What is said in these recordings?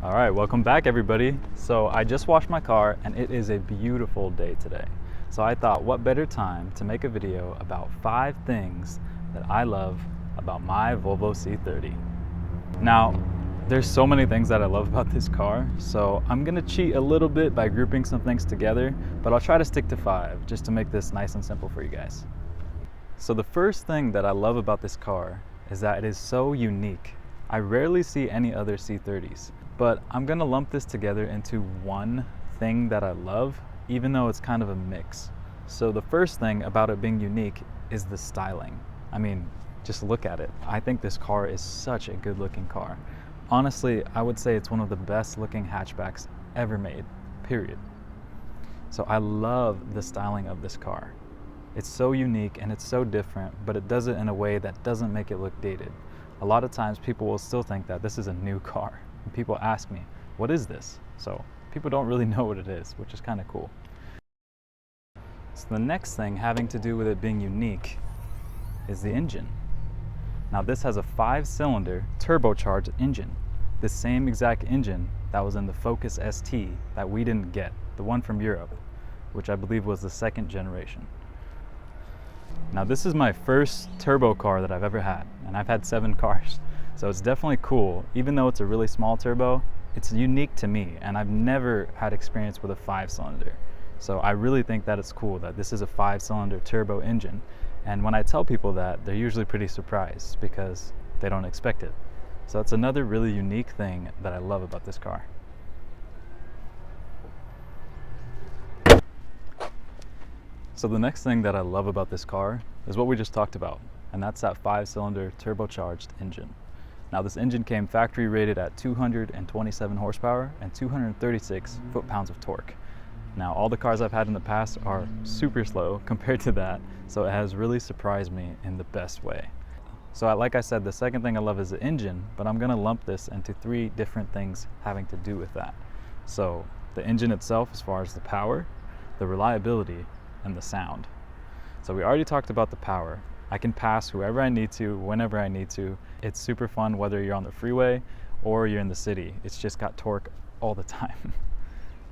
All right, welcome back everybody. So I just washed my car and it is a beautiful day today. So I thought what better time to make a video about 5 things that I love about my Volvo C30. Now, there's so many things that I love about this car, so I'm gonna cheat a little bit by grouping some things together, but I'll try to stick to 5 just to make this nice and simple for you guys. So the first thing that I love about this car is that it is so unique. I rarely see any other C30s. But I'm gonna lump this together into one thing that I love, even though it's kind of a mix. So the first thing about it being unique is the styling. I mean, just look at it. I think this car is such a good looking car. Honestly, I would say it's one of the best looking hatchbacks ever made, period. So I love the styling of this car. It's so unique and it's so different, but it does it in a way that doesn't make it look dated. A lot of times people will still think that this is a new car. And people ask me, what is this? So people don't really know what it is, which is kind of cool. So the next thing having to do with it being unique is the engine. Now this has a 5-cylinder turbocharged engine. The same exact engine that was in the Focus ST that we didn't get, the one from Europe, which I believe was the 2nd generation. Now this is my first turbo car that I've ever had, and I've had 7 cars. So it's definitely cool. Even though it's a really small turbo, it's unique to me, and I've never had experience with a 5-cylinder. So I really think that it's cool that this is a 5-cylinder turbo engine. And when I tell people that, they're usually pretty surprised because they don't expect it. So it's another really unique thing that I love about this car. So the next thing that I love about this car is what we just talked about, and that's that 5-cylinder turbocharged engine. Now this engine came factory rated at 227 horsepower and 236 foot-pounds of torque. Now all the cars I've had in the past are super slow compared to that, so it has really surprised me in the best way. So like I said, the second thing I love is the engine, but I'm gonna lump this into 3 different things having to do with that. So the engine itself as far as the power, the reliability, and the sound. So we already talked about the power. I can pass whoever I need to, whenever I need to. It's super fun whether you're on the freeway or you're in the city. It's just got torque all the time.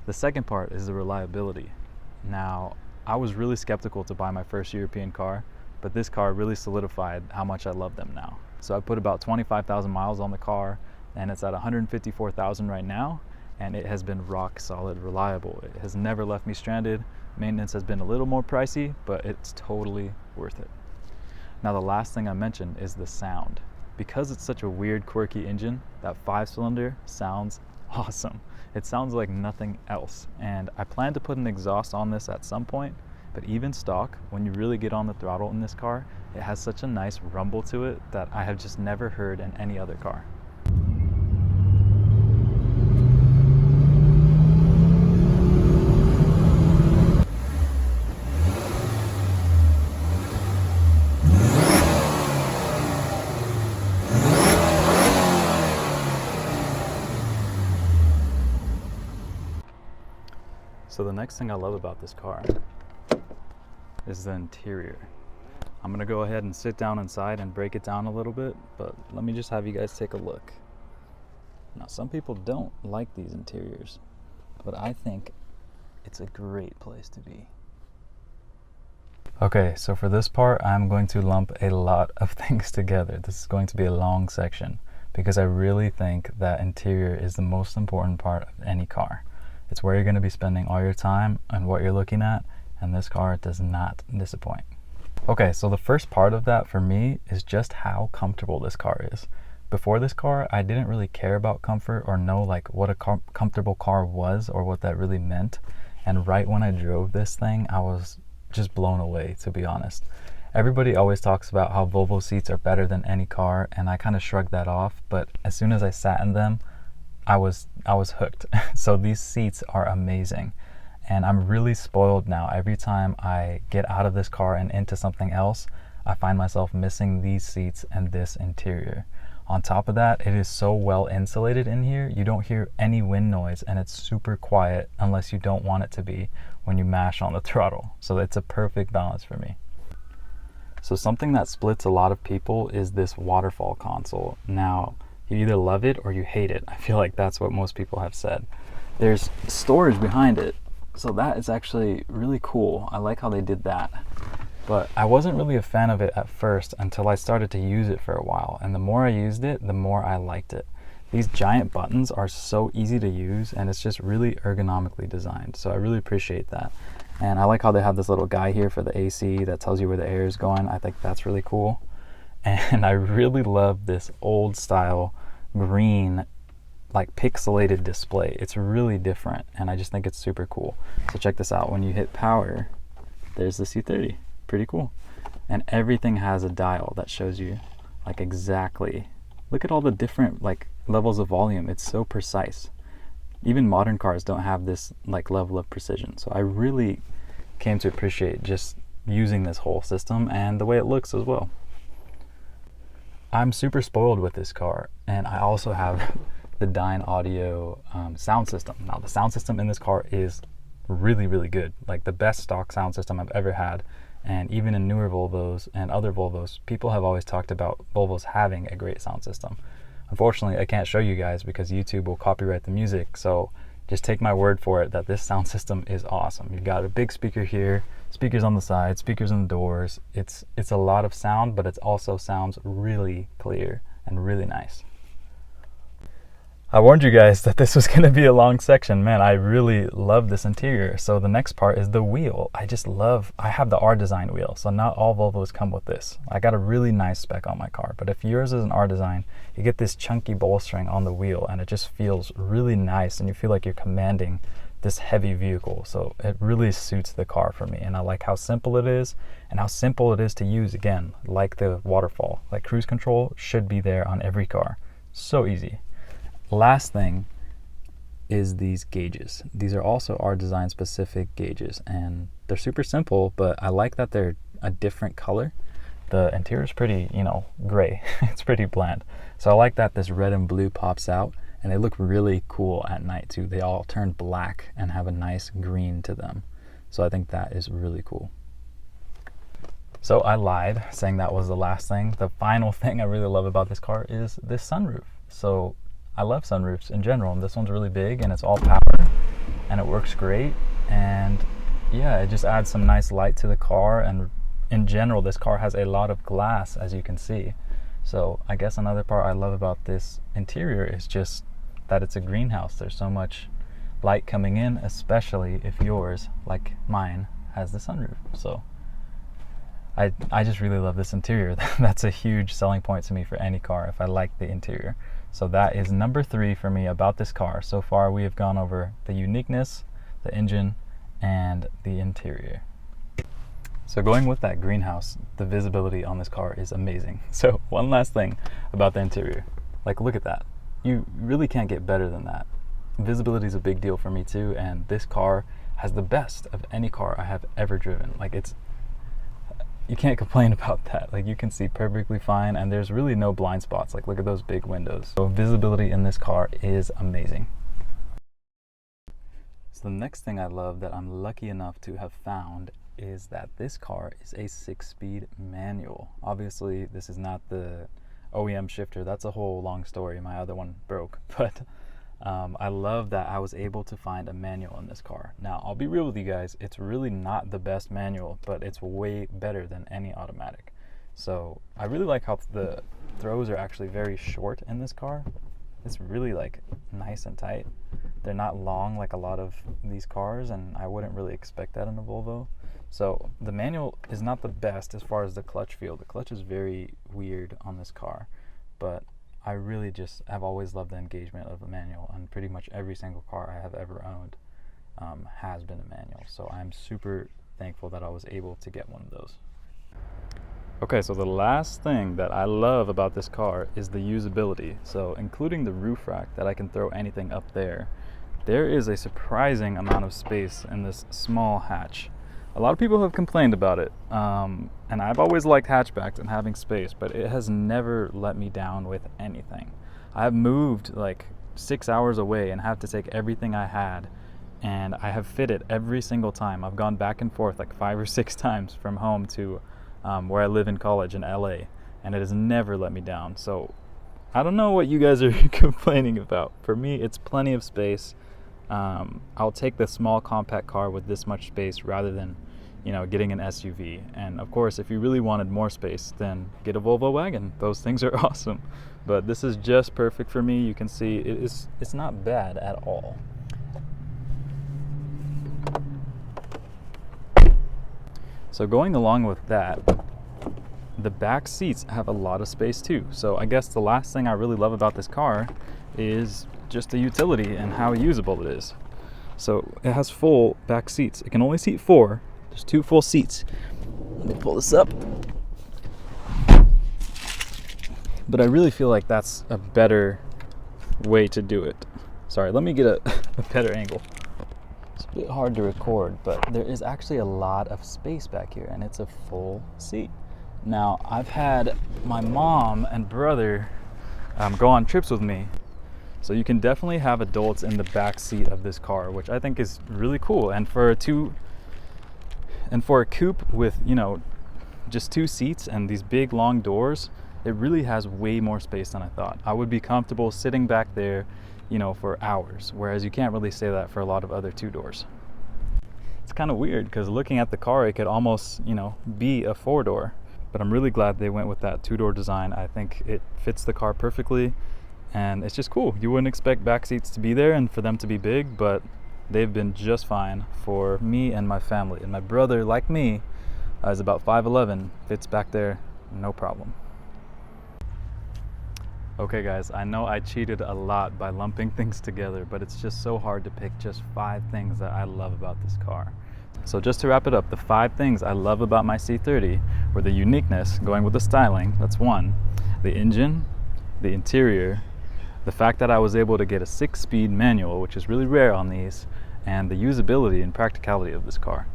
The second part is the reliability. Now, I was really skeptical to buy my first European car, but this car really solidified how much I love them now. So I put about 25,000 miles on the car, and it's at 154,000 right now, and it has been rock solid reliable. It has never left me stranded. Maintenance has been a little more pricey, but it's totally worth it. Now the last thing I mentioned is the sound. Because it's such a weird, quirky engine, that 5-cylinder sounds awesome. It sounds like nothing else. And I plan to put an exhaust on this at some point, but even stock, when you really get on the throttle in this car, it has such a nice rumble to it that I have just never heard in any other car. So the next thing I love about this car is the interior. I'm gonna go ahead and sit down inside and break it down a little bit, but let me just have you guys take a look. Now some people don't like these interiors, but I think it's a great place to be. Okay, so for this part, I'm going to lump a lot of things together. This is going to be a long section because I really think that interior is the most important part of any car. It's where you're going to be spending all your time and what you're looking at, and this car does not disappoint. Okay, so the first part of that for me is just how comfortable this car is. Before this car, I didn't really care about comfort or know like what a comfortable car was or what that really meant. And right when I drove this thing, I was just blown away, to be honest. Everybody always talks about how Volvo seats are better than any car, and I kind of shrugged that off, but as soon as I sat in them, I was hooked. So these seats are amazing, and I'm really spoiled now. Every time I get out of this car and into something else, I find myself missing these seats and this interior. On top of that, it is so well insulated in here. You don't hear any wind noise, and it's super quiet unless you don't want it to be when you mash on the throttle. So it's a perfect balance for me. So something that splits a lot of people is this waterfall console. Now, You either love it or you hate it. I feel like that's what most people have said. There's storage behind it, so that is actually really cool. I like how they did that. But I wasn't really a fan of it at first until I started to use it for a while. And the more I used it, the more I liked it. These giant buttons are so easy to use, and it's just really ergonomically designed. So I really appreciate that. And I like how they have this little guy here for the AC that tells you where the air is going. I think that's really cool. And I really love this old style green, like pixelated display. It's really different, and I just think it's super cool. So check this out. When you hit power, there's the C30. Pretty cool. And everything has a dial that shows you like exactly, look at all the different like levels of volume. It's so precise. Even modern cars don't have this like level of precision. So I really came to appreciate just using this whole system and the way it looks as well. I'm super spoiled with this car, and I also have the Dyne Audio sound system. Now the sound system in this car is really, really good. Like the best stock sound system I've ever had. And even in newer Volvos and other Volvos, people have always talked about Volvos having a great sound system. Unfortunately, I can't show you guys because YouTube will copyright the music, so just take my word for it that this sound system is awesome. You've got a big speaker here, speakers on the side, speakers on the doors. It's a lot of sound, but it also sounds really clear and really nice. I warned you guys that this was going to be a long section. Man, I really love this interior. So the next part is the wheel. I have the R-Design wheel, so not all Volvos come with this. I got a really nice spec on my car, but if yours is an R-Design, you get this chunky bolstering on the wheel, and it just feels really nice, and you feel like you're commanding this heavy vehicle. So it really suits the car for me, and I like how simple it is, and how simple it is to use. Again, like the waterfall, like cruise control should be there on every car. So easy. Last thing is these gauges. These are also R-Design specific gauges, and they're super simple, but I like that they're a different color. The interior is pretty, gray. It's pretty bland. So I like that this red and blue pops out, and they look really cool at night too. They all turn black and have a nice green to them. So I think that is really cool. So I lied saying that was the last thing. The final thing I really love about this car is this sunroof. So I love sunroofs in general, and this one's really big and it's all power and it works great, and yeah, it just adds some nice light to the car, and in general this car has a lot of glass, as you can see. So I guess another part I love about this interior is just that it's a greenhouse. There's so much light coming in, especially if yours, like mine, has the sunroof. So I just really love this interior. That's a huge selling point to me for any car if I like the interior. So that is number 3 for me about this car. So far we have gone over the uniqueness, the engine, and the interior. So going with that greenhouse, the visibility on this car is amazing. So one last thing about the interior. Like, look at that. You really can't get better than that. Visibility is a big deal for me too, and this car has the best of any car I have ever driven. Like, you can't complain about that. Like, you can see perfectly fine, and there's really no blind spots. Like, look at those big windows. So visibility in this car is amazing. So the next thing I love that I'm lucky enough to have found is that this car is a 6-speed manual. Obviously this is not the OEM shifter. That's a whole long story. My other one broke, but I love that I was able to find a manual in this car. Now, I'll be real with you guys, it's really not the best manual, but it's way better than any automatic. So I really like how the throws are actually very short in this car. It's really like nice and tight. They're not long like a lot of these cars, and I wouldn't really expect that in a Volvo. So the manual is not the best as far as the clutch feel. The clutch is very weird on this car, but I really just have always loved the engagement of a manual, and pretty much every single car I have ever owned has been a manual. So I'm super thankful that I was able to get one of those. Okay, so the last thing that I love about this car is the usability. So including the roof rack that I can throw anything up there, there is a surprising amount of space in this small hatch. A lot of people have complained about it, and I've always liked hatchbacks and having space, but it has never let me down with anything. I've moved like 6 hours away and have to take everything I had, and I have fit it every single time. I've gone back and forth like 5 or 6 times from home to where I live in college in LA, and it has never let me down. So I don't know what you guys are complaining about. For me, it's plenty of space. I'll take the small compact car with this much space rather than, getting an SUV. And of course, if you really wanted more space, then get a Volvo wagon. Those things are awesome. But this is just perfect for me. You can see it's not bad at all. So going along with that, the back seats have a lot of space too. So I guess the last thing I really love about this car is just the utility and how usable it is. So it has full back seats. It can only seat 4. There's 2 full seats. Let me pull this up. But I really feel like that's a better way to do it. Sorry, let me get a better angle. It's a bit hard to record, but there is actually a lot of space back here, and it's a full seat. Now, I've had my mom and brother go on trips with me, so you can definitely have adults in the back seat of this car, which I think is really cool. And for a coupe with, just 2 seats and these big long doors, it really has way more space than I thought. I would be comfortable sitting back there, for hours, whereas you can't really say that for a lot of other 2-doors. It's kind of weird because looking at the car, it could almost, be a 4-door. But I'm really glad they went with that 2-door design. I think it fits the car perfectly, and it's just cool. You wouldn't expect back seats to be there and for them to be big, but they've been just fine for me and my family. And my brother, like me, is about 5'11", fits back there, no problem. Okay guys, I know I cheated a lot by lumping things together, but it's just so hard to pick just 5 things that I love about this car. So just to wrap it up, the 5 things I love about my C30 were the uniqueness, going with the styling, that's 1, the engine, the interior, the fact that I was able to get a 6-speed manual, which is really rare on these, and the usability and practicality of this car.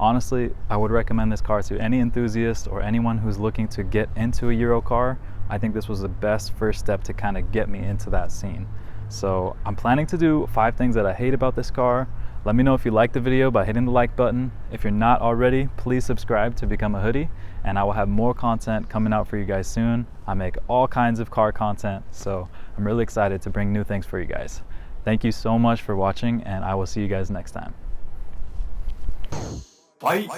Honestly, I would recommend this car to any enthusiast or anyone who's looking to get into a Euro car. I think this was the best first step to kind of get me into that scene. So I'm planning to do 5 things that I hate about this car. Let me know if you liked the video by hitting the like button. If you're not already, please subscribe to become a hoodie, and I will have more content coming out for you guys soon. I make all kinds of car content, so I'm really excited to bring new things for you guys. Thank you so much for watching, and I will see you guys next time. Bye.